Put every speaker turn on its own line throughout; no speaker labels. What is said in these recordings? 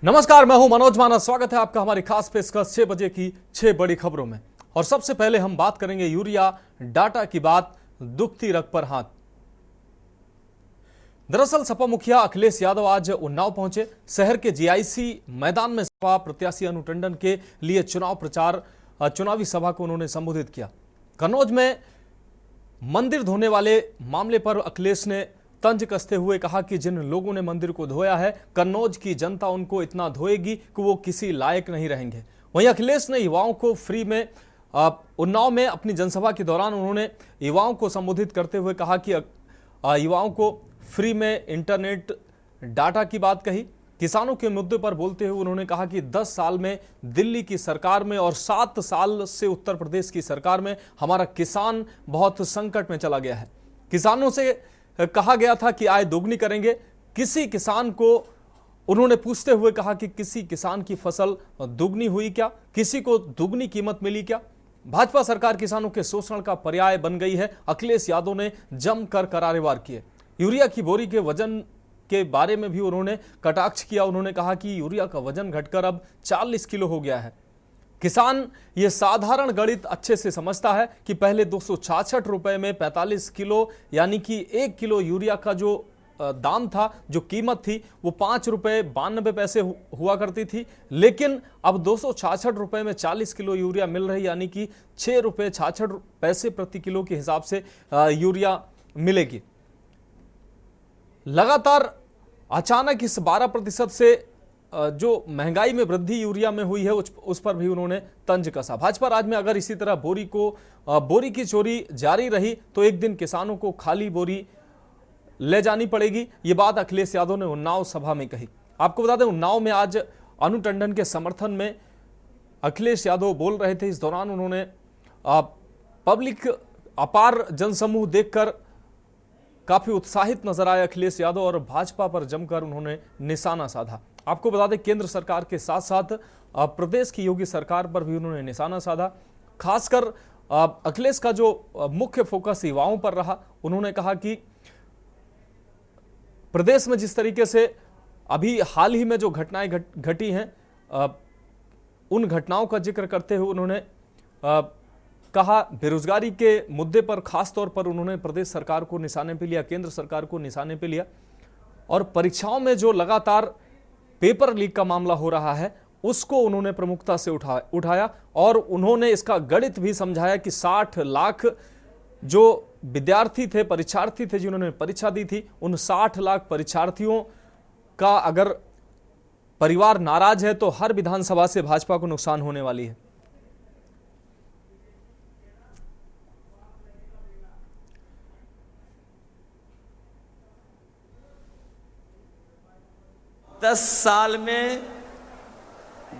नमस्कार, मैं हूं मनोज मानस। स्वागत है आपका हमारी खास पेशकश 6 बजे की 6 बड़ी खबरों में। और सबसे पहले हम बात करेंगे यूरिया डाटा की बात, दुखती रग पर हाथ। दरअसल सपा मुखिया अखिलेश यादव आज उन्नाव पहुंचे। शहर के जीआईसी मैदान में सपा प्रत्याशी अनु टंडन के लिए चुनावी सभा को उन्होंने संबोधित किया। कन्नौज में मंदिर धोने वाले मामले पर अखिलेश ने तंज कसते हुए कहा कि जिन लोगों ने मंदिर को धोया है, कन्नौज की जनता उनको इतना धोएगी कि वो किसी लायक नहीं रहेंगे। वहीं अखिलेश ने युवाओं को फ्री में उन्नाव में अपनी जनसभा के दौरान उन्होंने युवाओं को संबोधित करते हुए कहा कि युवाओं को फ्री में इंटरनेट डाटा की बात कही। किसानों के मुद्दे पर बोलते हुए उन्होंने कहा कि 10 साल में दिल्ली की सरकार में और 7 साल से उत्तर प्रदेश की सरकार में हमारा किसान बहुत संकट में चला गया है। किसानों से कहा गया था कि आय दोगुनी करेंगे। किसी किसान को उन्होंने पूछते हुए कहा कि किसी किसान की फसल दुगनी हुई क्या, किसी को दुगनी कीमत मिली क्या? भाजपा सरकार किसानों के शोषण का पर्याय बन गई है। अखिलेश यादव ने जमकर करारे वार किए। यूरिया की बोरी के वजन के बारे में भी उन्होंने कटाक्ष किया। उन्होंने कहा कि यूरिया का वजन घटकर अब 40 किलो हो गया है। किसान ये साधारण गणित अच्छे से समझता है कि पहले 266 रुपए में 45 किलो यानी कि 1 किलो यूरिया का जो दाम था, जो कीमत थी, वो 5 रुपए 92 पैसे हुआ करती थी। लेकिन अब 266 रुपए में 40 किलो यूरिया मिल रही, यानी कि 6 रुपए 66 पैसे प्रति किलो के हिसाब से यूरिया मिलेगी। लगातार अचानक इस 12% से जो महंगाई में वृद्धि यूरिया में हुई है उस पर भी उन्होंने तंज कसा। भाजपा राज में अगर इसी तरह बोरी की चोरी जारी रही तो एक दिन किसानों को खाली बोरी ले जानी पड़ेगी। ये बात अखिलेश यादव ने उन्नाव सभा में कही। आपको बता दें, उन्नाव में आज अनु टंडन के समर्थन में अखिलेश यादव बोल रहे थे। इस दौरान उन्होंने पब्लिक अपार जनसमूह देखकर काफी उत्साहित नजर आए अखिलेश यादव और भाजपा पर जमकर उन्होंने निशाना साधा। आपको बता दें, केंद्र सरकार के साथ साथ प्रदेश की योगी सरकार पर भी उन्होंने निशाना साधा। खासकर अखिलेश का जो मुख्य फोकस युवाओं पर रहा। उन्होंने कहा कि प्रदेश में जिस तरीके से अभी हाल ही में जो घटनाएं घटी हैं, उन घटनाओं का जिक्र करते हुए उन्होंने कहा, बेरोजगारी के मुद्दे पर खास तौर पर उन्होंने प्रदेश सरकार को निशाने पे लिया, केंद्र सरकार को निशाने पे लिया। और परीक्षाओं में जो लगातार पेपर लीक का मामला हो रहा है उसको उन्होंने प्रमुखता से उठाया और उन्होंने इसका गणित भी समझाया कि 60 लाख जो विद्यार्थी थे, परीक्षार्थी थे जिन्होंने परीक्षा दी थी, उन 60 लाख परीक्षार्थियों का अगर परिवार नाराज है तो हर विधानसभा से भाजपा को नुकसान होने वाली है।
दस साल में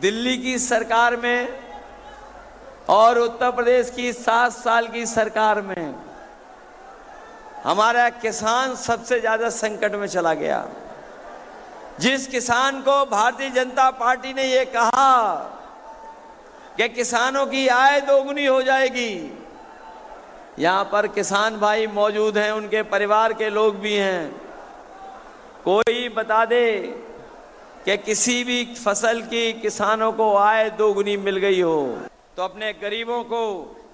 दिल्ली की सरकार में और उत्तर प्रदेश की 7 साल की सरकार में हमारा किसान सबसे ज्यादा संकट में चला गया। जिस किसान को भारतीय जनता पार्टी ने यह कहा कि किसानों की आय दोगुनी हो जाएगी, यहां पर किसान भाई मौजूद हैं, उनके परिवार के लोग भी हैं। कोई बता दे कि किसी भी फसल की किसानों को आय दोगुनी मिल गई हो। तो अपने गरीबों को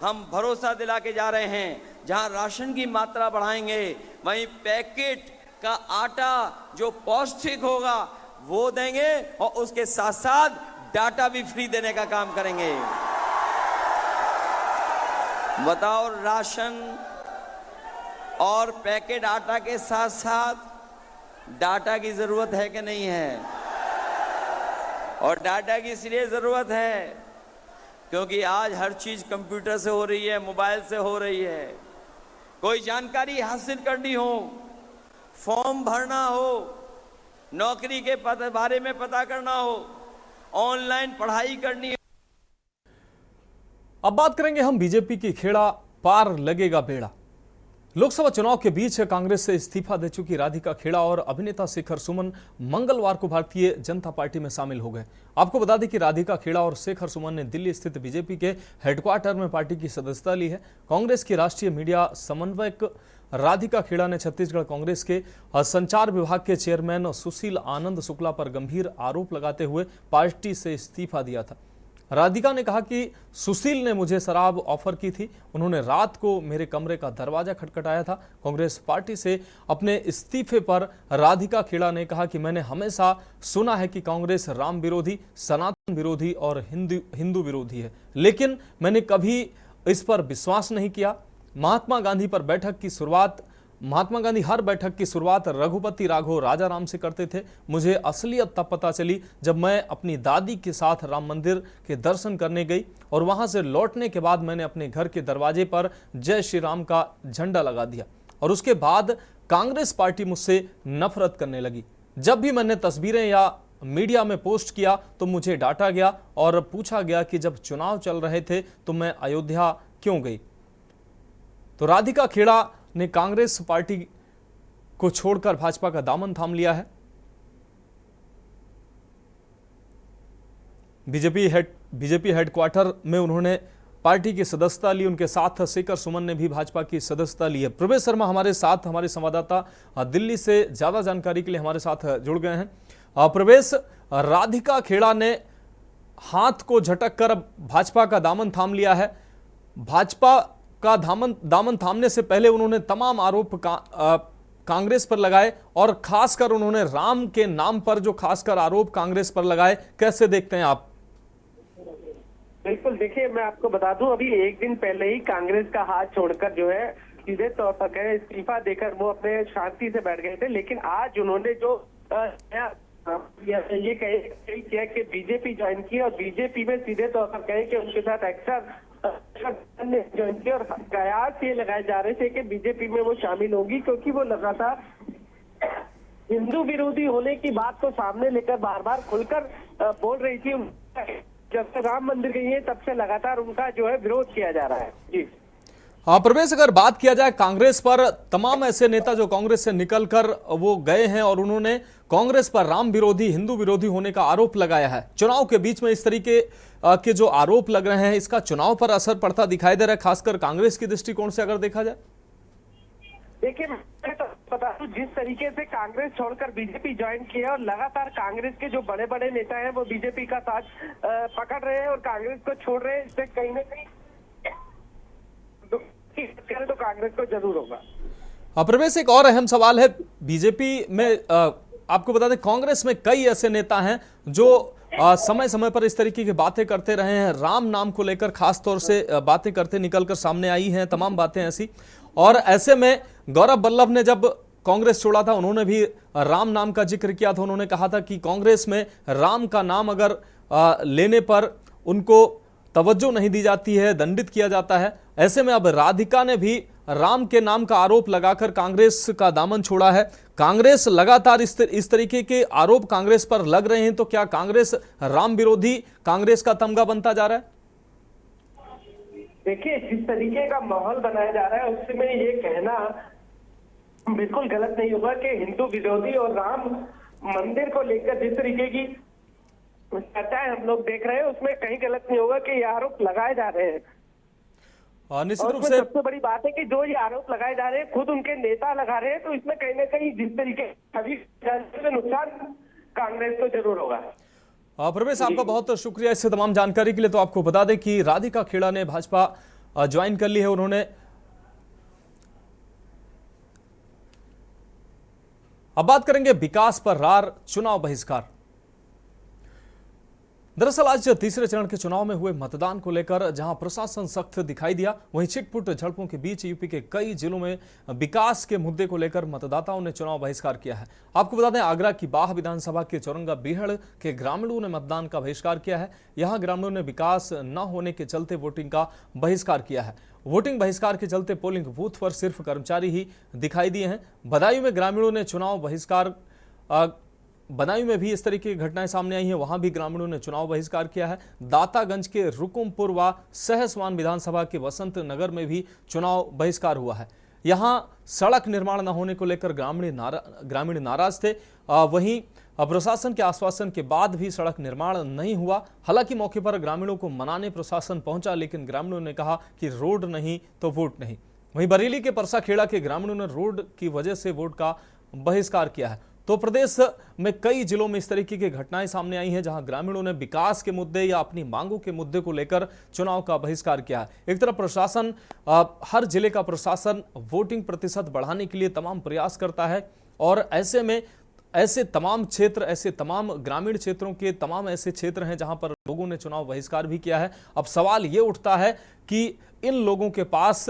हम भरोसा दिला के जा रहे हैं, जहां राशन की मात्रा बढ़ाएंगे वहीं पैकेट का आटा जो पौष्टिक होगा वो देंगे और उसके साथ साथ डाटा भी फ्री देने का काम करेंगे। बताओ, राशन और पैकेट आटा के साथ साथ डाटा की जरूरत है कि नहीं है? और डाटा की इसलिए जरूरत है क्योंकि आज हर चीज कंप्यूटर से हो रही है, मोबाइल से हो रही है। कोई जानकारी हासिल करनी हो, फॉर्म भरना हो, नौकरी के बारे में पता करना हो, ऑनलाइन पढ़ाई करनी हो।
अब बात करेंगे हम बीजेपी की खेड़ा पार लगेगा बेड़ा। लोकसभा चुनाव के बीच कांग्रेस से इस्तीफा दे चुकी राधिका खेड़ा और अभिनेता शेखर सुमन मंगलवार को भारतीय जनता पार्टी में शामिल हो गए। आपको बता दें कि राधिका खेड़ा और शेखर सुमन ने दिल्ली स्थित बीजेपी के हेडक्वार्टर में पार्टी की सदस्यता ली है। कांग्रेस की राष्ट्रीय मीडिया समन्वयक राधिका खेड़ा ने छत्तीसगढ़ कांग्रेस के संचार विभाग के चेयरमैन सुशील आनंद शुक्ला पर गंभीर आरोप लगाते हुए पार्टी से इस्तीफा दिया था। राधिका ने कहा कि सुशील ने मुझे शराब ऑफर की थी, उन्होंने रात को मेरे कमरे का दरवाजा खटखटाया था। कांग्रेस पार्टी से अपने इस्तीफे पर राधिका खेड़ा ने कहा कि मैंने हमेशा सुना है कि कांग्रेस राम विरोधी, सनातन विरोधी और हिंदू विरोधी है, लेकिन मैंने कभी इस पर विश्वास नहीं किया। महात्मा गांधी हर बैठक की शुरुआत रघुपति राघव राजाराम से करते थे। मुझे असलियत तब पता चली जब मैं अपनी दादी के साथ राम मंदिर के दर्शन करने गई और वहां से लौटने के बाद मैंने अपने घर के दरवाजे पर जय श्री राम का झंडा लगा दिया और उसके बाद कांग्रेस पार्टी मुझसे नफरत करने लगी। जब भी मैंने तस्वीरें या मीडिया में पोस्ट किया तो मुझे डांटा गया और पूछा गया कि जब चुनाव चल रहे थे तो मैं अयोध्या क्यों गई। तो राधिका खेड़ा ने कांग्रेस पार्टी को छोड़कर भाजपा का दामन थाम लिया है। बीजेपी हेडक्वार्टर में उन्होंने पार्टी की सदस्यता ली। उनके साथ शेखर सुमन ने भी भाजपा की सदस्यता ली है। प्रवेश शर्मा हमारे साथ, हमारे संवाददाता दिल्ली से ज्यादा जानकारी के लिए हमारे साथ जुड़ गए हैं। प्रवेश, राधिका खेड़ा ने हाथ को झटक कर भाजपा का दामन थाम लिया है। भाजपा का दामन थामने से पहले उन्होंने तमाम आरोप कांग्रेस पर लगाए और खासकर उन्होंने राम के नाम पर जो खासकर आरोप कांग्रेस पर लगाए, कैसे देखते हैं आप?
बिल्कुल, देखिए मैं आपको बता दूं, अभी एक दिन पहले ही कांग्रेस का हाथ छोड़कर जो है सीधे तौर पर कहे इस्तीफा देकर वो अपने शांति से बैठ गए थे। लेकिन आज उन्होंने जो ये किया कि बीजेपी ज्वाइन की और बीजेपी में सीधे तौर पर कहे कि उनके साथ एक्टर ज्वाइन किया और कयास ये लगाए जा रहे थे कि बीजेपी में वो शामिल होंगी, क्योंकि वो लगातार हिंदू विरोधी होने की बात को सामने लेकर बार बार खुलकर बोल रही थी। जब से राम मंदिर गई है तब से लगातार उनका जो है विरोध किया जा रहा है। जी
हाँ प्रवेश, अगर बात किया जाए कांग्रेस पर, तमाम ऐसे नेता जो कांग्रेस से निकलकर वो गए हैं और उन्होंने कांग्रेस पर राम विरोधी, हिंदू विरोधी होने का आरोप लगाया है। चुनाव के बीच में इस तरीके के जो आरोप लग रहे हैं, इसका चुनाव पर असर पड़ता दिखाई दे रहा है, खासकर कांग्रेस के दृष्टिकोण से अगर देखा जाए?
देखिए मैं तो बता दूं, जिस तरीके से कांग्रेस छोड़कर बीजेपी ज्वाइन किया और लगातार कांग्रेस के जो बड़े बड़े नेता हैं वो बीजेपी का साथ पकड़ रहे हैं और कांग्रेस को छोड़ रहे हैं, इससे कहीं ना कहीं तो कांग्रेस को जरूर होगा।
प्रवेश, एक और अहम सवाल है बीजेपी में, आपको बता दें कांग्रेस में कई ऐसे नेता हैं जो समय समय पर इस तरीके की बातें करते रहे हैं। राम नाम को लेकर खास तौर से बातें करते निकलकर सामने आई हैं, तमाम बातें ऐसी। और ऐसे में गौरव वल्लभ ने जब कांग्रेस छोड़ा था, उन्होंने भी राम नाम का जिक्र किया था। उन्होंने कहा था कि कांग्रेस में राम का नाम अगर लेने पर उनको तवज्जो नहीं दी जाती है, दंडित किया जाता है। ऐसे में अब राधिका ने भी राम के नाम का आरोप लगाकर कांग्रेस का दामन छोड़ा है। कांग्रेस लगातार इस तरीके के आरोप कांग्रेस पर लग रहे हैं, तो क्या कांग्रेस राम विरोधी कांग्रेस का तमगा बनता जा रहा है?
देखिए जिस तरीके का माहौल बनाया जा रहा है उसमें ये कहना बिल्कुल गलत नहीं होगा कि हिंदू विरोधी और राम मंदिर को लेकर जिस तरीके की चर्चाएं हम लोग देख रहे हैं उसमें कहीं गलत नहीं होगा कि ये आरोप लगाए जा रहे हैं।
निश्चित रूप से
सबसे बड़ी बात है कि जो ये आरोप लगाए जा रहे हैं खुद उनके नेता लगा रहे हैं, तो इसमें कहीं ना कहीं जिस तरीके छवि नुकसान कांग्रेस को जरूर होगा।
प्रवेश, आपका बहुत शुक्रिया इससे तमाम जानकारी के लिए। तो आपको बता दें कि राधिका खेड़ा ने भाजपा ज्वाइन कर ली है। उन्होंने अब बात करेंगे विकास पर रार चुनाव बहिष्कार। दरअसल आज तीसरे चरण के चुनाव में हुए मतदान को लेकर जहां प्रशासन सख्त दिखाई दिया, वहीं छिटपुट झड़पों के बीच यूपी के कई जिलों में विकास के मुद्दे को लेकर मतदाताओं ने चुनाव बहिष्कार किया है। आपको बता दें आगरा की बाह विधानसभा के चौरंगा बीहड़ के ग्रामीणों ने मतदान का बहिष्कार किया है। यहां ग्रामीणों ने विकास न होने के चलते वोटिंग का बहिष्कार किया है। वोटिंग बहिष्कार के चलते पोलिंग बूथ पर सिर्फ कर्मचारी ही दिखाई दिए हैं। बदायूं में ग्रामीणों ने चुनाव बहिष्कार बदायूं में भी इस तरह की घटनाएं सामने आई हैं, वहां भी ग्रामीणों ने चुनाव बहिष्कार किया है। दातागंज के रुकुमपुर व सहसवान विधानसभा के वसंत नगर में भी चुनाव बहिष्कार हुआ है। यहां सड़क निर्माण न होने को लेकर ग्रामीण नाराज थे। वहीं प्रशासन के आश्वासन के बाद भी सड़क निर्माण नहीं हुआ। हालांकि मौके पर ग्रामीणों को मनाने प्रशासन पहुंचा, लेकिन ग्रामीणों ने कहा कि रोड नहीं तो वोट नहीं। वहीं बरेली के परसाखेड़ा के ग्रामीणों ने रोड की वजह से वोट का बहिष्कार किया है। तो प्रदेश में कई जिलों में इस तरीके की घटनाएं सामने आई हैं जहां ग्रामीणों ने विकास के मुद्दे या अपनी मांगों के मुद्दे को लेकर चुनाव का बहिष्कार किया है। एक तरफ प्रशासन, हर जिले का प्रशासन वोटिंग प्रतिशत बढ़ाने के लिए तमाम प्रयास करता है और ऐसे में ऐसे तमाम क्षेत्र, ऐसे तमाम ग्रामीण क्षेत्रों के तमाम ऐसे क्षेत्र हैं जहां पर लोगों ने चुनाव बहिष्कार भी किया है। अब सवाल ये उठता है कि इन लोगों के पास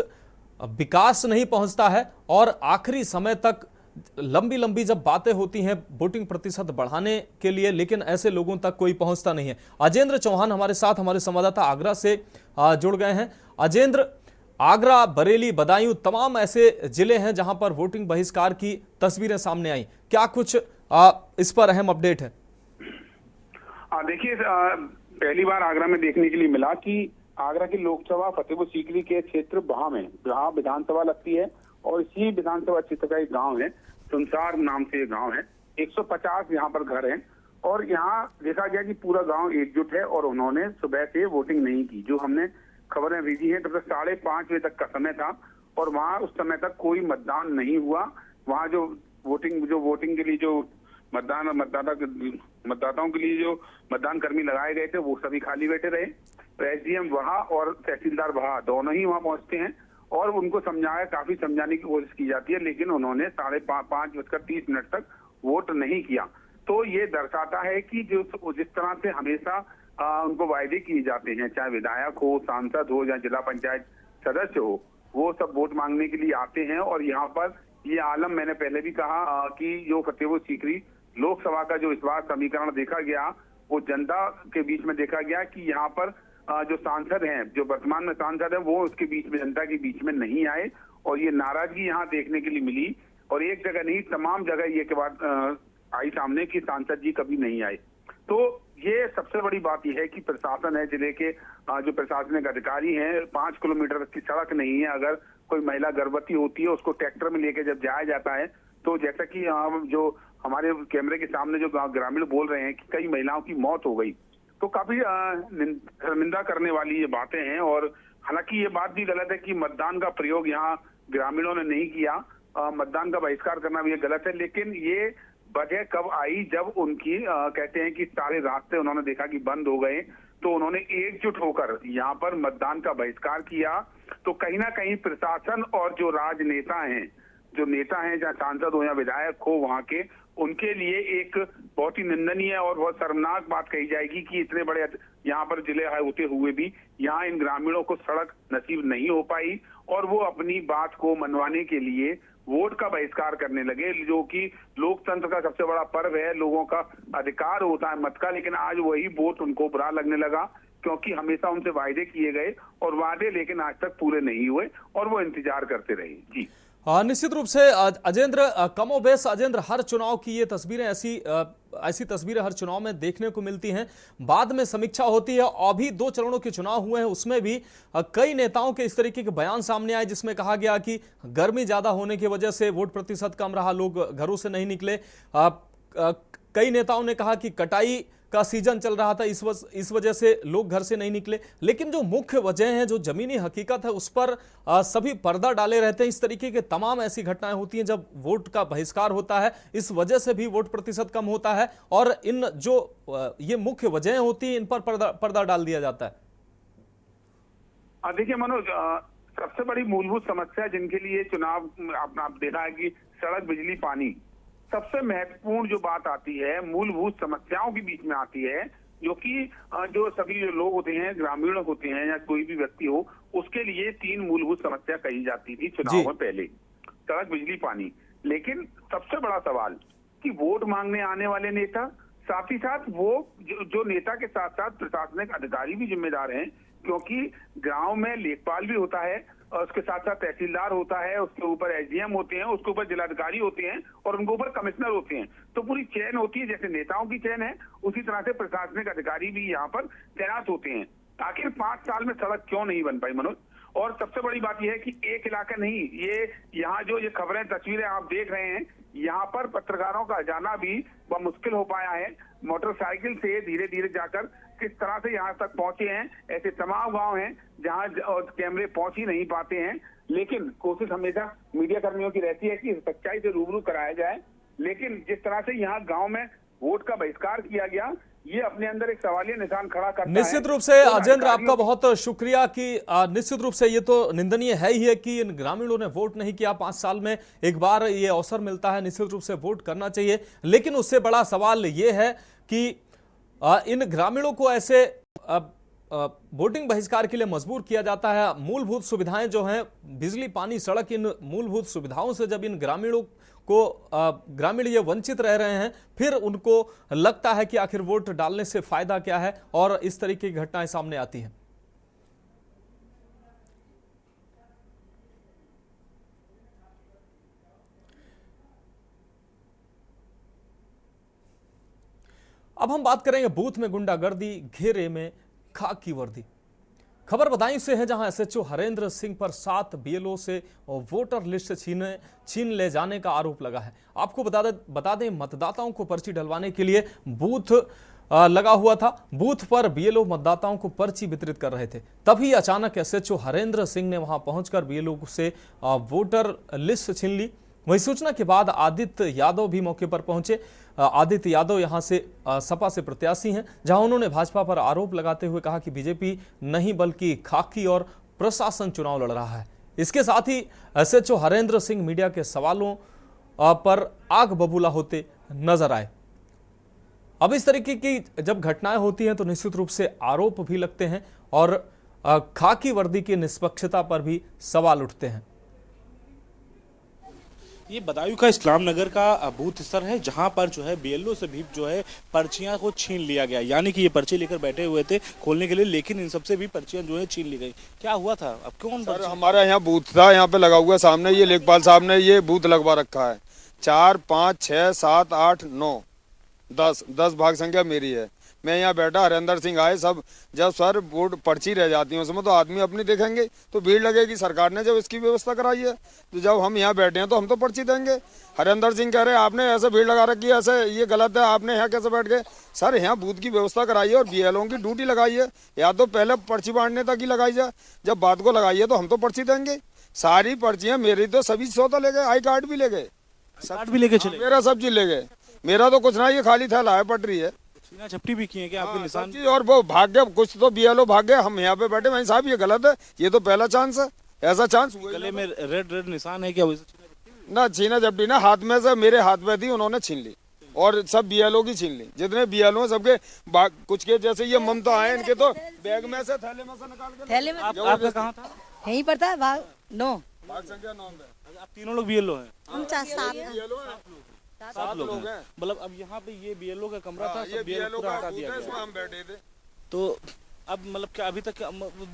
विकास नहीं पहुंचता है और आखिरी समय तक लंबी लंबी जब बातें होती हैं वोटिंग प्रतिशत बढ़ाने के लिए, लेकिन ऐसे लोगों तक कोई पहुंचता नहीं है। अजेंद्र चौहान हमारे साथ, हमारे संवाददाता आगरा से जुड़ गए हैं। अजेंद्र, आगरा, बरेली, बदायूं तमाम ऐसे जिले हैं जहां पर वोटिंग बहिष्कार की तस्वीरें सामने आई। क्या कुछ इस पर अहम अपडेट है?
देखिए, पहली बार आगरा में देखने के लिए मिला कि आगरा की लोकसभा फतेहपुर सीकरी के क्षेत्र बहा में जहाँ विधानसभा लगती है और इसी विधानसभा क्षेत्र का एक गांव है, सुनसार नाम से गांव है। 150 यहाँ पर घर हैं और यहाँ देखा गया कि पूरा गांव एकजुट है और उन्होंने सुबह से वोटिंग नहीं की। जो हमने खबरें भेजी हैं तब तक 5:30 बजे तक का समय था और वहाँ उस समय तक कोई मतदान नहीं हुआ। वहाँ जो वोटिंग के लिए जो मतदाताओं के लिए जो मतदान कर्मी लगाए गए थे वो सभी खाली बैठे रहे। तो एसडीएम वहाँ और तहसीलदार वहाँ दोनों ही वहाँ पहुंचते हैं और उनको काफी समझाने की कोशिश की जाती है, लेकिन उन्होंने 5:30 तक वोट नहीं किया। तो ये दर्शाता है कि जिस तरह से हमेशा उनको वायदे किए जाते हैं, चाहे विधायक हो, सांसद हो या जिला पंचायत सदस्य हो, वो सब वोट मांगने के लिए आते हैं। और यहाँ पर ये आलम मैंने पहले भी कहा कि जो फतेहपुर सीकरी लोकसभा का जो इस बार समीकरण देखा गया वो जनता के बीच में देखा गया कि यहाँ पर जो सांसद हैं, जो वर्तमान में सांसद हैं, वो उसके बीच में, जनता के बीच में नहीं आए और ये नाराजगी यहाँ देखने के लिए मिली। और एक जगह नहीं, तमाम जगह ये के बाद आई सामने कि सांसद जी कभी नहीं आए। तो ये सबसे बड़ी बात यह है कि प्रशासन है, जिले के जो प्रशासनिक अधिकारी हैं, 5 किलोमीटर की सड़क नहीं है। अगर कोई महिला गर्भवती होती है उसको ट्रैक्टर में लेके जब जाया जाता है तो जैसा कि जो हमारे कैमरे के सामने जो ग्रामीण बोल रहे हैं कि कई महिलाओं की मौत हो गई, तो काफी शर्मिंदा करने वाली ये बातें हैं। और हालांकि ये बात भी गलत है कि मतदान का प्रयोग यहाँ ग्रामीणों ने नहीं किया, मतदान का बहिष्कार करना भी ये गलत है। लेकिन ये वजह कब आई जब उनकी कहते हैं कि सारे रास्ते उन्होंने देखा कि बंद हो गए, तो उन्होंने एकजुट होकर यहाँ पर मतदान का बहिष्कार किया। तो कहीं ना कहीं प्रशासन और जो राजनेता हैं, जो नेता हैं, चाहे सांसद हो या विधायक हो वहाँ के, उनके लिए एक बहुत ही निंदनीय और बहुत शर्मनाक बात कही जाएगी कि इतने बड़े यहाँ पर जिले होते हुए भी यहाँ इन ग्रामीणों को सड़क नसीब नहीं हो पाई और वो अपनी बात को मनवाने के लिए वोट का बहिष्कार करने लगे, जो कि लोकतंत्र का सबसे बड़ा पर्व है, लोगों का अधिकार होता है मत का। लेकिन आज वही वोट उनको बुरा लगने लगा क्योंकि हमेशा उनसे वायदे किए गए और वादे लेकिन आज तक पूरे नहीं हुए और वो इंतजार करते रहे। जी
निश्चित रूप से अजेंद्र, कमोबेश अजेंद्र, हर चुनाव की ये तस्वीरें ऐसी तस्वीरें हर चुनाव में देखने को मिलती हैं। बाद में समीक्षा होती है। अभी 2 चरणों के चुनाव हुए हैं, उसमें भी कई नेताओं के इस तरीके के बयान सामने आए जिसमें कहा गया कि गर्मी ज्यादा होने की वजह से वोट प्रतिशत कम रहा, लोग घरों से नहीं निकले। कई नेताओं ने कहा कि कटाई का सीजन चल रहा था, इस वजह से लोग घर से नहीं निकले। लेकिन जो मुख्य वजह है, जो जमीनी हकीकत है, उस पर सभी पर्दा डाले रहते हैं। इस तरीके के तमाम ऐसी घटनाएं होती हैं जब वोट का बहिष्कार होता है, इस वजह से भी वोट प्रतिशत कम होता है और इन जो ये मुख्य वजहें होती हैं इन पर पर्दा डाल दिया जाता है।
देखिए मनोज, सबसे बड़ी मूलभूत समस्या जिनके लिए चुनाव आप देखा है कि सड़क, बिजली, पानी, सबसे महत्वपूर्ण जो बात आती है मूलभूत समस्याओं के बीच में आती है, जो कि जो सभी जो लोग होते हैं, ग्रामीण होते हैं या कोई भी व्यक्ति हो, उसके लिए 3 मूलभूत समस्या कही जाती थी चुनाव में पहले, सड़क, बिजली, पानी। लेकिन सबसे बड़ा सवाल कि वोट मांगने आने वाले नेता, साथ ही साथ वो जो नेता के साथ साथ प्रशासनिक अधिकारी भी जिम्मेदार हैं, क्योंकि गांव में लेखपाल भी होता है और उसके साथ साथ तहसीलदार होता है, उसके ऊपर एसडीएम होते हैं, उसके ऊपर जिलाधिकारी होते हैं और उनके ऊपर कमिश्नर होते हैं। तो पूरी चेन होती है, जैसे नेताओं की चेन है उसी तरह से प्रशासनिक अधिकारी भी यहाँ पर तैनात होते हैं। आखिर 5 साल में सड़क क्यों नहीं बन पाई मनोज? और सबसे बड़ी बात यह है कि एक इलाका नहीं, ये यहाँ जो ये खबरें, तस्वीरें आप देख रहे हैं, यहाँ पर पत्रकारों का जाना भी बहुत मुश्किल हो पाया है। मोटरसाइकिल से धीरे धीरे जाकर किस तरह से यहाँ तक पहुंचे हैं, ऐसे तमाम गांव हैं जहाँ कैमरे पहुंच ही नहीं पाते हैं। लेकिन कोशिश हमेशा मीडिया कर्मियों की रहती है कि सच्चाई से रूबरू कराया जाए। लेकिन जिस तरह से यहाँ गांव में वोट का बहिष्कार किया गया, ये अपने अंदर एक सवालिया निशान खड़ा करता है।
निश्चित रूप से अजेंद्र, आपका बहुत शुक्रिया कि निश्चित रूप से ये तो निंदनीय है ही है कि इन ग्रामीणों ने वोट नहीं किया। 5 साल में एक बार ये अवसर मिलता है, निश्चित रूप से वोट करना चाहिए। लेकिन उससे बड़ा सवाल ये है कि इन ग्रामीणों को ऐसे वोटिंग बहिष्कार के लिए मजबूर किया जाता है। मूलभूत सुविधाएं जो हैं, बिजली, पानी, सड़क, इन मूलभूत सुविधाओं से जब इन ग्रामीणों को ग्रामीण ये वंचित रह रहे हैं, फिर उनको लगता है कि आखिर वोट डालने से फायदा क्या है, और इस तरीके की घटनाएं सामने आती हैं। अब हम बात करेंगे बूथ में गुंडागर्दी, घेरे में खाकी वर्दी। खबर बदायूं से है, जहां एसएचओ हरेंद्र सिंह पर 7 बीएलओ से वोटर लिस्ट छीन ले जाने का आरोप लगा है। आपको बता दें मतदाताओं को पर्ची डलवाने के लिए बूथ लगा हुआ था। बूथ पर बीएलओ मतदाताओं को पर्ची वितरित कर रहे थे, तभी अचानक एसएचओ हरेंद्र सिंह ने वहां पहुंचकर बीएलओ से वोटर लिस्ट छीन ली। वही सूचना के बाद आदित्य यादव भी मौके पर पहुंचे। आदित्य यादव यहां से सपा से प्रत्याशी हैं, जहां उन्होंने भाजपा पर आरोप लगाते हुए कहा कि बीजेपी नहीं बल्कि खाकी और प्रशासन चुनाव लड़ रहा है। इसके साथ ही एसएचओ हरेंद्र सिंह मीडिया के सवालों पर आग बबूला होते नजर आए। अब इस तरीके की जब घटनाएं होती हैं तो निश्चित रूप से आरोप भी लगते हैं और खाकी वर्दी की निष्पक्षता पर भी सवाल उठते हैं।
ये बदायूं का इस्लाम नगर का बूथ स्तर है, जहां पर जो है बीएलओ से भी जो है पर्चियां को छीन लिया गया। यानी कि ये पर्ची लेकर बैठे हुए थे खोलने के लिए, लेकिन इन सबसे भी पर्चियां जो है छीन ली गई। क्या हुआ था? अब कौन
सर, हमारा यहाँ बूथ था, यहाँ पे लगा हुआ सामने, ये लेखपाल साहब ने ये बूथ लगवा रखा है। 4, 5, 6, 7, 8, 9, 10 भाग संख्या मेरी है। मैं यहाँ बैठा, हरेंद्र सिंह आए सब। जब सर वोट पर्ची रह जाती है उसमें तो आदमी अपनी देखेंगे, तो भीड़ लगेगी। सरकार ने जब इसकी व्यवस्था कराई है, तो जब हम यहाँ बैठे हैं तो हम तो पर्ची देंगे। हरेंद्र सिंह कह रहे हैं आपने ऐसे भीड़ लगा रखी है, ऐसे ये गलत है, आपने यहाँ कैसे बैठ गए। सर, यहाँ बूथ की व्यवस्था कराई है और बीएलओ की ड्यूटी लगाई है, या तो पहले पर्ची बांटने तक ही लगाई जाए। जब बात को लगाई है तो हम तो पर्ची देंगे। सारी पर्चियाँ मेरी तो सभी सौदा ले गए, आई कार्ड भी ले गए,
कार्ड भी लेके चले,
मेरा सब चीज ले गए। मेरा तो कुछ ना, ये खाली थैला है, पटरी है।
छीना झपटी भी किए क्या आपके निशान?
और वो भाग गए, कुछ तो बीएलओ भाग गए, हम यहाँ पे बैठे। भाई साहब ये गलत है, ये तो पहला चांस है, ऐसा चांस हुआ
गले में रेड निशान है क्या?
ना छीना झपटी ना, हाथ में से मेरे हाथ में थी, उन्होंने छीन ली और सब बीएलओ की छीन ली। जितने बीएलओ सबके कुछ के जैसे ये ममता आए, इनके तो बैग में से थैले में से निकाल के।
थैले में
आपका कहाँ था?
यहीं पर था, भाग 9।
भाग संख्या 9 में
आप तीनों लोग बीएलओ हैं?
हम
7 लोग हैं। मतलब अब यहाँ पे ये बीएलओ का कमरा था,
ये बीएलओ का बूथ है, इसमें हम बैठे थे।
तो अब मतलब क्या अभी तक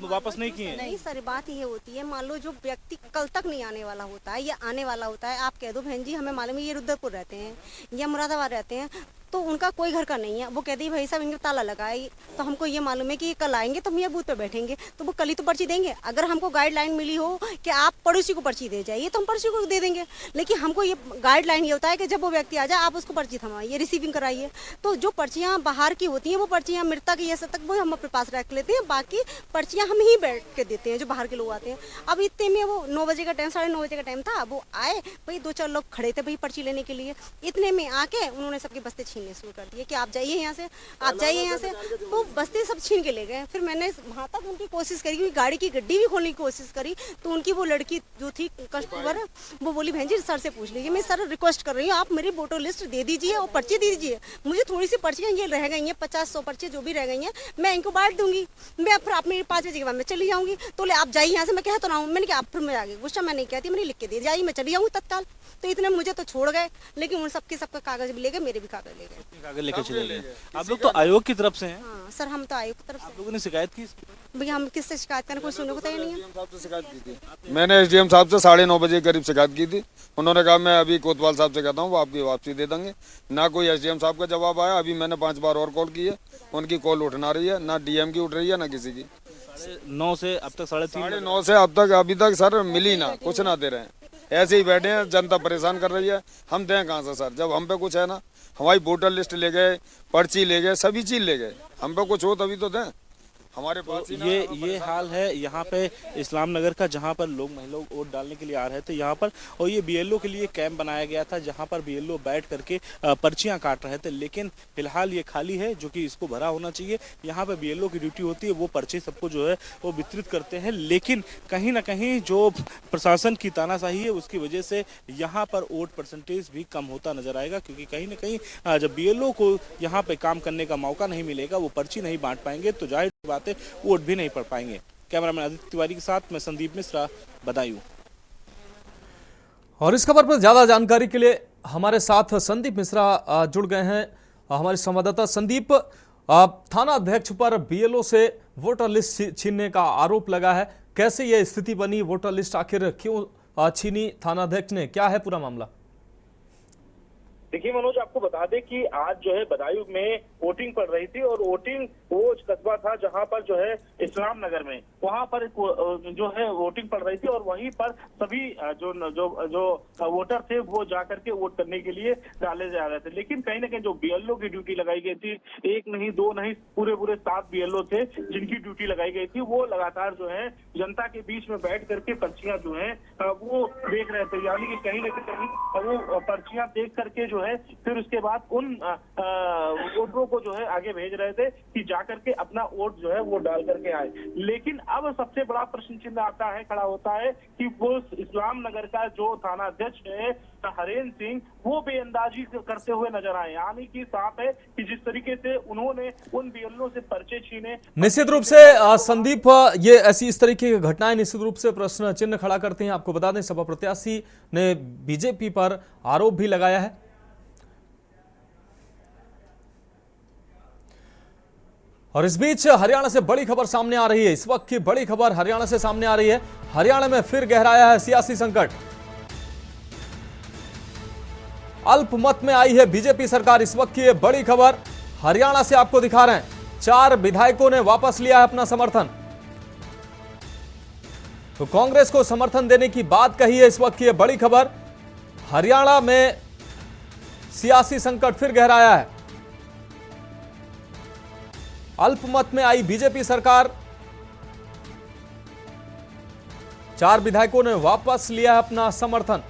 वापस नहीं किए?
नहीं सर, बात ये होती है, मान लो जो व्यक्ति कल तक नहीं आने वाला होता है या आने वाला होता है, आप कह दो बहन जी हमें मालूम है ये रुद्रपुर रहते हैं या मुरादाबाद रहते हैं, तो उनका कोई घर का नहीं है, वो कहती है भाई साहब इनका ताला लगा है, तो हमको ये मालूम है कि ये कल आएंगे तो हम ये बूथ पे बैठेंगे, तो वो कल ही तो पर्ची देंगे। अगर हमको गाइडलाइन मिली हो कि आप पड़ोसी को पर्ची दे जाइए तो हम पड़ोसी को दे देंगे, लेकिन हमको ये गाइडलाइन ये होता है कि जब वो व्यक्ति आ जाए आप उसको पर्ची थमाइए, रिसीविंग कराइए। तो जो पर्चियाँ बाहर की होती हैं वो पर्चियाँ मृतक ये सब तक वो हम अपने पास रख लेते हैं, बाकी पर्चियाँ हम ही बैठ के देते हैं जो बाहर के लोग आते हैं। अब इतने में वो 9 बजे का टाइम, 9:30 बजे का टाइम था, वो आए भाई, 2-4 लोग खड़े थे भाई पर्ची लेने के लिए। इतने में आके उन्होंने सबके बस्ते छीनने शुरू कर दिए कि आप जाइए यहाँ से, आप जाइए यहाँ से, तो बस्ते सब छीन के ले गए। फिर मैंने वहाँ तक उनकी कोशिश करी, क्योंकि गाड़ी की गड्डी भी खोलने की कोशिश करी, तो उनकी वो लड़की जो थी कस्टमर, वो बोली बहन जी सर से पूछ लीजिए। मैं सर रिक्वेस्ट कर रही हूँ, आप मेरी वोटर लिस्ट दे दीजिए और पर्ची दे दीजिए, मुझे थोड़ी सी पर्चियाँ ये रह गई हैं, 50-100 पर्ची जो भी रह गई हैं मैं इनको बांट दूंगी, मैं फिर आप मेरे 5 बजे के बाद मैं चली जाऊँगी। तो ले आप जाइए यहाँ से, मैं कह तो रहा हूँ, मैंने कहा आप फिर मैं आगे गुस्सा मैं नहीं कहती, मैंने लिख के दे जाइए, मैं चली जाऊँगी तत्काल। तो इतने मुझे तो छोड़ गए, लेकिन उन सबके सबका कागज भी ले गए, मेरे भी कागज ले गए,
कागज लेके चले गए। आप लोग तो आयोग की तरफ से हैं?
हाँ सर, हम तो आयोग की तरफ से।
आप लोगों ने शिकायत की?
भैया हम किससे शिकायत करें, कोई सुनने को तैयार नहीं है।
साहब से शिकायत की थी मैंने, एसडीएम साहब से 9:30 बजे करीब शिकायत की थी। उन्होंने कहा मैं अभी कोतवाल साहब से कहता हूँ, वो आपकी वापसी दे देंगे। ना कोई एसडीएम साहब का जवाब आया। अभी मैंने 5 बार और कॉल की है, उनकी कॉल उठ ना रही है, ना डीएम की उठ रही है, ना किसी की।
9 से अब तक
9:30 से अब तक अभी तक सर मिली ना, कुछ ना दे रहे हैं, ऐसे ही बैठे हैं। जनता परेशान कर रही है, हम दें कहाँ से सर, जब हम पे कुछ है ना। हमारी वोटर लिस्ट ले गए, पर्ची ले गए, सभी चीज ले गए, हम पे कुछ हो तभी तो दें। हमारे पास ही ना
ये
हमें
ये
परेशान
हाल है यहाँ पे इस्लाम नगर का, जहाँ पर लोग महिलाओं वोट डालने के लिए आ रहे थे यहाँ पर, और ये बीएलओ के लिए कैंप बनाया गया था जहाँ पर बीएलओ बैठ करके पर्चियां काट रहे थे। लेकिन फिलहाल ये खाली है, जो कि इसको भरा होना चाहिए। यहाँ पे बीएलओ की ड्यूटी होती है, वो पर्चे सबको जो है वो वितरित करते हैं। लेकिन कहीं ना कहीं जो प्रशासन की तानाशाही है उसकी वजह से यहाँ पर वोट परसेंटेज भी कम होता नजर आएगा, क्योंकि कहीं ना कहीं जब बीएलओ को यहाँ पे काम करने का मौका नहीं मिलेगा, वो पर्ची नहीं बांट पाएंगे, तो जाहिर बात है वोट भी नहीं पड़ पाएंगे। कैमरामैन आदित्य तिवारी के साथ मैं संदीप मिश्रा, बदायूं।
और इस खबर पर ज्यादा जानकारी के लिए हमारे साथ संदीप मिश्रा जुड़ गए हैं, हमारे संवाददाता। संदीप, थाना अध्यक्ष पर बीएलओ से वोटर लिस्ट छीनने का आरोप लगा है, कैसे यह स्थिति बनी? वोटर लिस्ट आखिर क्यों छीनी थाना अध्यक्ष ने? क्या है पूरा मामला?
देखिए मनोज, आपको बता दें कि आज जो है बदायूं में वोटिंग पड़ रही थी, और वोटिंग वो कस्बा था जहां पर जो है इस्लाम नगर में, वहां पर जो है वोटिंग पड़ रही थी, और वहीं पर सभी जो जो जो वोटर थे वो जाकर के वोट करने के लिए डाले जा रहे थे। लेकिन कहीं ना कहीं जो बीएलओ की ड्यूटी लगाई गई थी, एक नहीं दो नहीं पूरे 7 बीएलओ थे जिनकी ड्यूटी लगाई गई थी, वो लगातार जो है जनता के बीच में बैठ करके पर्चियां जो है वो देख रहे थे। यानी कि कहीं ना कहीं वो पर्चियां देख करके जो है फिर उसके बाद उन वोटरों को जो है आगे भेज रहे थे कि जाकर के अपना वोट जो है वो डाल करके आए। लेकिन अब सबसे बड़ा प्रश्न चिन्ह आता है, खड़ा होता है कि वो इस्लाम नगर का जो थाना अध्यक्ष है हरेंद्र सिंह, वो बेअंदाजी करते हुए नजर आए। यानी कि साफ है कि जिस तरीके से उन्होंने उन बीएलओ से पर्चे छीने,
निश्चित रूप से संदीप, ये ऐसी इस तरीके की घटनाएं निश्चित रूप से प्रश्न चिन्ह खड़ा करते हैं। आपको बता दें, सपा प्रत्याशी ने बीजेपी पर आरोप भी लगाया है। और इस बीच हरियाणा से बड़ी खबर सामने आ रही है। इस वक्त की बड़ी खबर हरियाणा से सामने आ रही है। हरियाणा में फिर गहराया है सियासी संकट। अल्पमत में आई है बीजेपी सरकार। इस वक्त की ये बड़ी खबर हरियाणा से आपको दिखा रहे हैं। 4 विधायकों ने वापस लिया है अपना समर्थन। तो कांग्रेस को समर्थन देने की बात कही है। इस वक्त की ये बड़ी खबर, हरियाणा में सियासी संकट फिर गहराया है। अल्पमत में आई बीजेपी सरकार, 4 विधायकों ने वापस लिया है अपना समर्थन।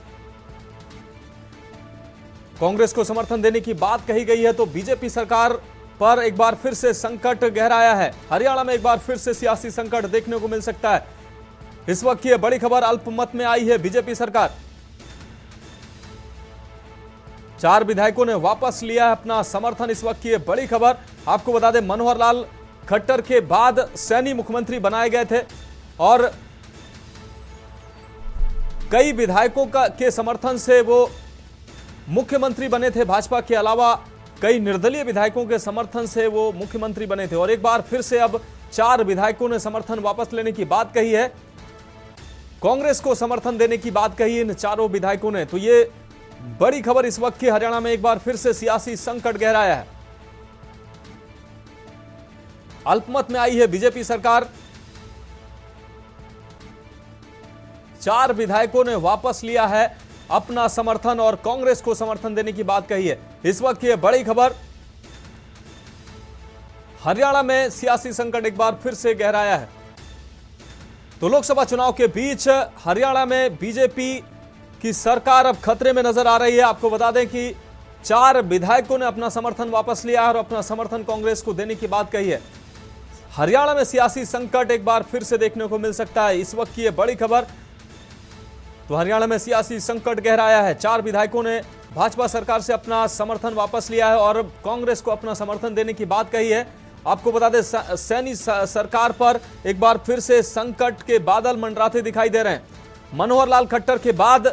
कांग्रेस को समर्थन देने की बात कही गई है, तो बीजेपी सरकार पर एक बार फिर से संकट गहराया है। हरियाणा में एक बार फिर से सियासी संकट देखने को मिल सकता है। इस वक्त की बड़ी खबर, अल्पमत में आई है बीजेपी सरकार। 4 विधायकों ने वापस लिया है अपना समर्थन। इस वक्त की बड़ी खबर, आपको बता दें, मनोहर लाल खट्टर के बाद सैनी मुख्यमंत्री बनाए गए थे, और कई विधायकों के समर्थन से वो मुख्यमंत्री बने थे। भाजपा के अलावा कई निर्दलीय विधायकों के समर्थन से वो मुख्यमंत्री बने थे, और एक बार फिर से अब 4 विधायकों ने समर्थन वापस लेने की बात कही है। कांग्रेस को समर्थन देने की बात कही इन 4 विधायकों ने। तो ये बड़ी खबर इस वक्त की हरियाणा में एक बार फिर से सियासी संकट गहराया है। अल्पमत में आई है बीजेपी सरकार। 4 विधायकों ने वापस लिया है अपना समर्थन और कांग्रेस को समर्थन देने की बात कही है। इस वक्त की बड़ी खबर, हरियाणा में सियासी संकट एक बार फिर से गहराया है। तो लोकसभा चुनाव के बीच हरियाणा में बीजेपी की सरकार अब खतरे में नजर आ रही है। आपको बता दें कि 4 विधायकों ने अपना समर्थन वापस लिया है और अपना समर्थन कांग्रेस को देने की बात कही है। हरियाणा में सियासी संकट एक बार फिर से देखने को मिल सकता है। इस वक्त की यह बड़ी खबर, तो हरियाणा में सियासी संकट गहराया है। 4 विधायकों ने भाजपा सरकार से अपना समर्थन वापस लिया है और कांग्रेस को अपना समर्थन देने की बात कही है। आपको बता दें, सैनी सरकार पर एक बार फिर से संकट के बादल मंडराते दिखाई दे रहे हैं। मनोहर लाल खट्टर के बाद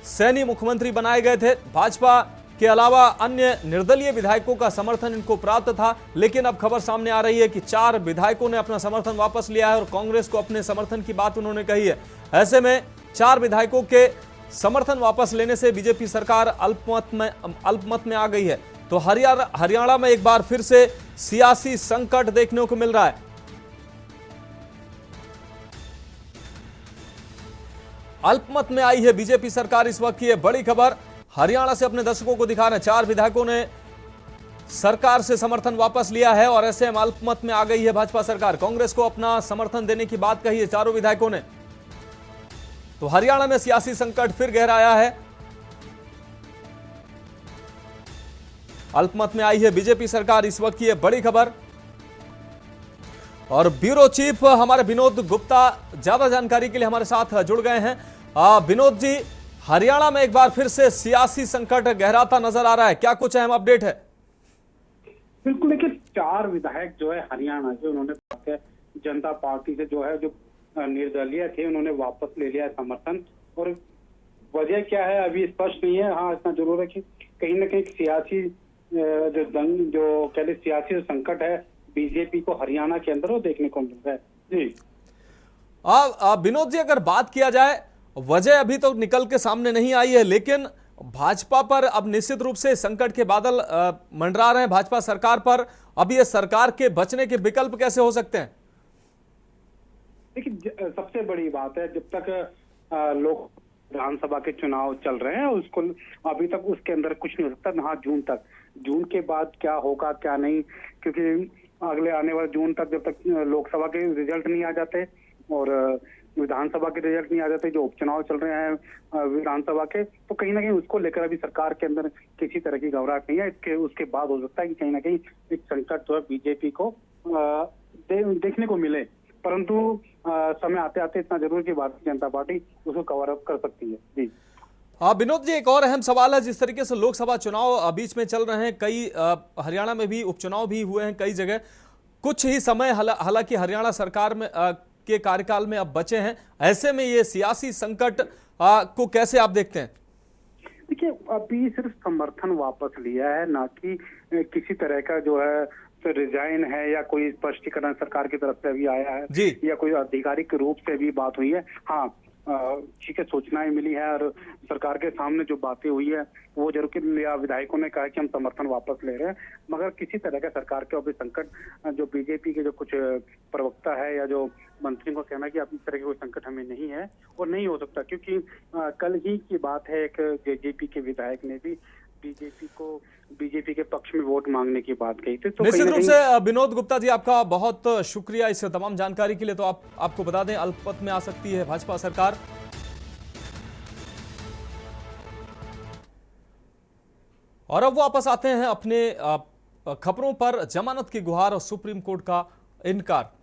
सैनी मुख्यमंत्री बनाए गए थे। भाजपा के अलावा अन्य निर्दलीय विधायकों का समर्थन इनको प्राप्त था, लेकिन अब खबर सामने आ रही है कि 4 विधायकों ने अपना समर्थन वापस लिया है और कांग्रेस को अपने समर्थन की बात उन्होंने कही है। ऐसे में 4 विधायकों के समर्थन वापस लेने से बीजेपी सरकार अल्पमत में आ गई है। तो हरियाणा में एक बार फिर से सियासी संकट देखने को मिल रहा है। अल्पमत में आई है बीजेपी सरकार। इस वक्त की यह बड़ी खबर हरियाणा से अपने दर्शकों को दिखा रहे हैं। 4 विधायकों ने सरकार से समर्थन वापस लिया है और ऐसे में अल्पमत में आ गई है भाजपा सरकार। कांग्रेस को अपना समर्थन देने की बात कही है चारों विधायकों ने। तो हरियाणा में सियासी संकट फिर गहराया है। अल्पमत में आई है बीजेपी सरकार, इस वक्त की यह बड़ी खबर। और ब्यूरो चीफ हमारे विनोद गुप्ता ज्यादा जानकारी के लिए हमारे साथ जुड़ गए हैं। विनोद जी, हरियाणा में एक बार फिर से सियासी संकट गहराता नजर आ रहा है, क्या कुछ अहम अपडेट है?
बिल्कुल, देखिए 4 विधायक जो है हरियाणा के, उन्होंने भारतीय जनता पार्टी से जो है जो निर्दलीय थे उन्होंने वापस ले लिया समर्थन। और वजह क्या है अभी स्पष्ट नहीं है। हाँ, इतना जरूर है कि कहीं ना कहीं सियासी जो कह सियासी संकट है बीजेपी को हरियाणा के अंदर वो देखने को मिल रहा है। जी
विनोद जी, अगर बात किया जाए, वजह अभी तो निकल के सामने नहीं आई है, लेकिन भाजपा पर अब निश्चित रूप से संकट के बादल मंडरा रहे हैं भाजपा सरकार पर। अब ये सरकार के बचने के विकल्प कैसे हो सकते हैं?
देखिए, सबसे बड़ी बात है, जब तक लोक विधानसभा के चुनाव चल रहे हैं उसको अभी तक उसके अंदर कुछ नहीं हो सकता। हाँ, जून के बाद क्या होगा क्या नहीं, क्योंकि अगले आने वाले जून तक जब तक लोकसभा के रिजल्ट नहीं आ जाते और विधानसभा के रिजल्ट नहीं आ जाते, जो उपचुनाव चल रहे हैं विधानसभा के, तो कहीं ना कहीं उसको लेकर अभी सरकार के अंदर किसी तरह की घबराहट नहीं है। उसके बाद हो सकता है कि कहीं ना कहीं एक संकट जो है बीजेपी को देखने को मिले, परंतु समय आते आते इतना जरूर कि भारतीय जनता पार्टी उसको कवर अप कर सकती है। जी
विनोद जी, एक और अहम सवाल है, जिस तरीके से लोकसभा चुनाव बीच में चल रहे हैं, कई हरियाणा में भी उपचुनाव भी हुए हैं कई जगह, कुछ ही समय हालांकि हरियाणा सरकार में के कार्यकाल में अब बचे हैं, ऐसे में ये सियासी संकट को कैसे आप देखते हैं?
देखिए, अभी सिर्फ समर्थन वापस लिया है, ना कि किसी तरह का जो है रिजाइन है या कोई स्पष्टीकरण सरकार की तरफ से अभी आया है
जी,
या कोई आधिकारिक रूप से भी बात हुई है। हाँ, ठीक है, सूचनाएं मिली है और सरकार के सामने जो बातें हुई है वो जरूर कि विधायकों ने कहा कि हम समर्थन वापस ले रहे हैं, मगर किसी तरह का सरकार के अभी संकट जो बीजेपी के जो कुछ प्रवक्ता है या जो मंत्री को कहना कि अब इस तरह की कोई संकट हमें नहीं है और नहीं हो सकता, क्योंकि कल ही की बात है, एक जेजेपी के विधायक ने भी बीजेपी के पक्ष में वोट मांगने की बात कही थी। तो
निश्चित रूप से विनोद गुप्ता जी, आपका बहुत शुक्रिया इस तमाम जानकारी के लिए। तो आपको बता दें, अल्पमत में आ सकती है भाजपा सरकार। और अब वापस आते हैं अपने खबरों पर। जमानत की गुहार और सुप्रीम कोर्ट का इनकार।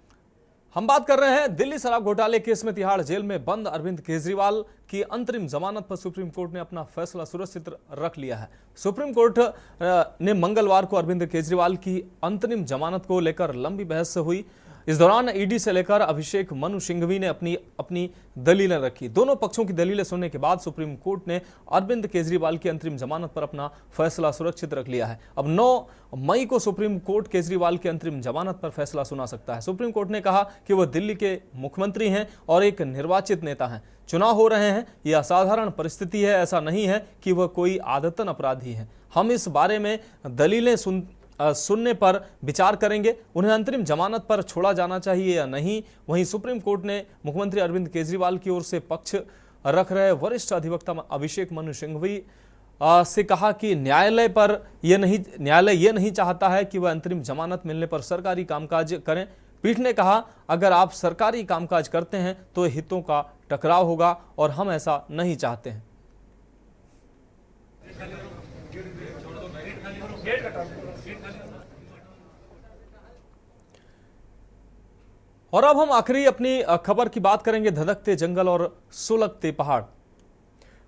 हम बात कर रहे हैं दिल्ली शराब घोटाले केस में तिहाड़ जेल में बंद अरविंद केजरीवाल की अंतरिम जमानत पर सुप्रीम कोर्ट ने अपना फैसला सुरक्षित रख लिया है। सुप्रीम कोर्ट ने मंगलवार को अरविंद केजरीवाल की अंतरिम जमानत को लेकर लंबी बहस हुई। इस दौरान ईडी से लेकर अभिषेक मनु सिंघवी ने अपनी दलीलें रखी। दोनों पक्षों की दलीलें सुनने के बाद सुप्रीम कोर्ट ने अरविंद केजरीवाल की अंतरिम जमानत पर अपना फैसला सुरक्षित रख लिया है। अब 9 मई को सुप्रीम कोर्ट केजरीवाल की अंतरिम जमानत पर फैसला सुना सकता है। सुप्रीम कोर्ट ने कहा कि वह दिल्ली के मुख्यमंत्री हैं और एक निर्वाचित नेता हैं। चुनाव हो रहे हैं, यह असाधारण परिस्थिति है, ऐसा नहीं है कि वह कोई आदतन अपराधी है। हम इस बारे में दलीलें सुनने पर विचार करेंगे, उन्हें अंतरिम जमानत पर छोड़ा जाना चाहिए या नहीं। वहीं सुप्रीम कोर्ट ने मुख्यमंत्री अरविंद केजरीवाल की ओर से पक्ष रख रहे वरिष्ठ अधिवक्ता अभिषेक मनु सिंघवी से कहा कि न्यायालय ये नहीं चाहता है कि वह अंतरिम जमानत मिलने पर सरकारी कामकाज करें। पीठ ने कहा, अगर आप सरकारी कामकाज करते हैं तो हितों का टकराव होगा और हम ऐसा नहीं चाहते हैं। और अब हम आखिरी अपनी खबर की बात करेंगे धधकते जंगल और सुलगते पहाड़।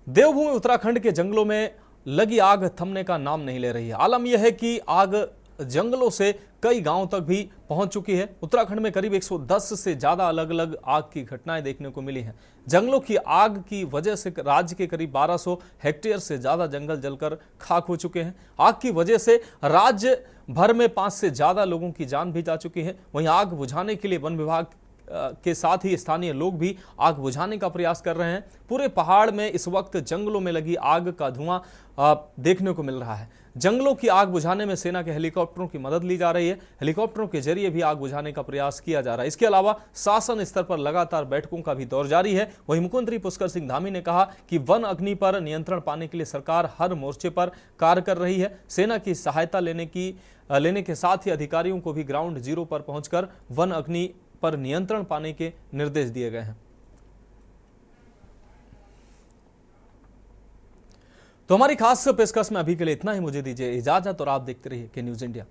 देवभूमि उत्तराखंड के जंगलों में लगी आग थमने का नाम नहीं ले रही है। आलम यह है कि आग जंगलों से कई गांवों तक भी पहुंच चुकी है। उत्तराखंड में करीब 110 से ज्यादा अलग अलग आग की घटनाएं देखने को मिली हैं। जंगलों की आग की वजह से राज्य के करीब 1200 हेक्टेयर से ज्यादा जंगल जलकर खाक हो चुके हैं। आग की वजह से राज्य भर में 5 से ज्यादा लोगों की जान भी जा चुकी है। वहीं आग बुझाने के लिए वन विभाग के साथ ही स्थानीय लोग भी आग बुझाने का प्रयास कर रहे हैं। पूरे पहाड़ में इस वक्त जंगलों में लगी आग का धुआं देखने को मिल रहा है। जंगलों की आग बुझाने में सेना के हेलीकॉप्टरों की मदद ली जा रही है। हेलीकॉप्टरों के जरिए भी आग बुझाने का प्रयास किया जा रहा है। इसके अलावा शासन स्तर पर लगातार बैठकों का भी दौर जारी है। वहीं मुख्यमंत्री पुष्कर सिंह धामी ने कहा कि वन अग्नि पर नियंत्रण पाने के लिए सरकार हर मोर्चे पर कार्य कर रही है। सेना की सहायता लेने के साथ ही अधिकारियों को भी ग्राउंड जीरो पर पहुंचकर वन अग्नि पर नियंत्रण पाने के निर्देश दिए गए हैं। तो हमारी खास पेशकश में अभी के लिए इतना ही। मुझे दीजिए इजाजत और आप देखते रहिए के न्यूज़ इंडिया।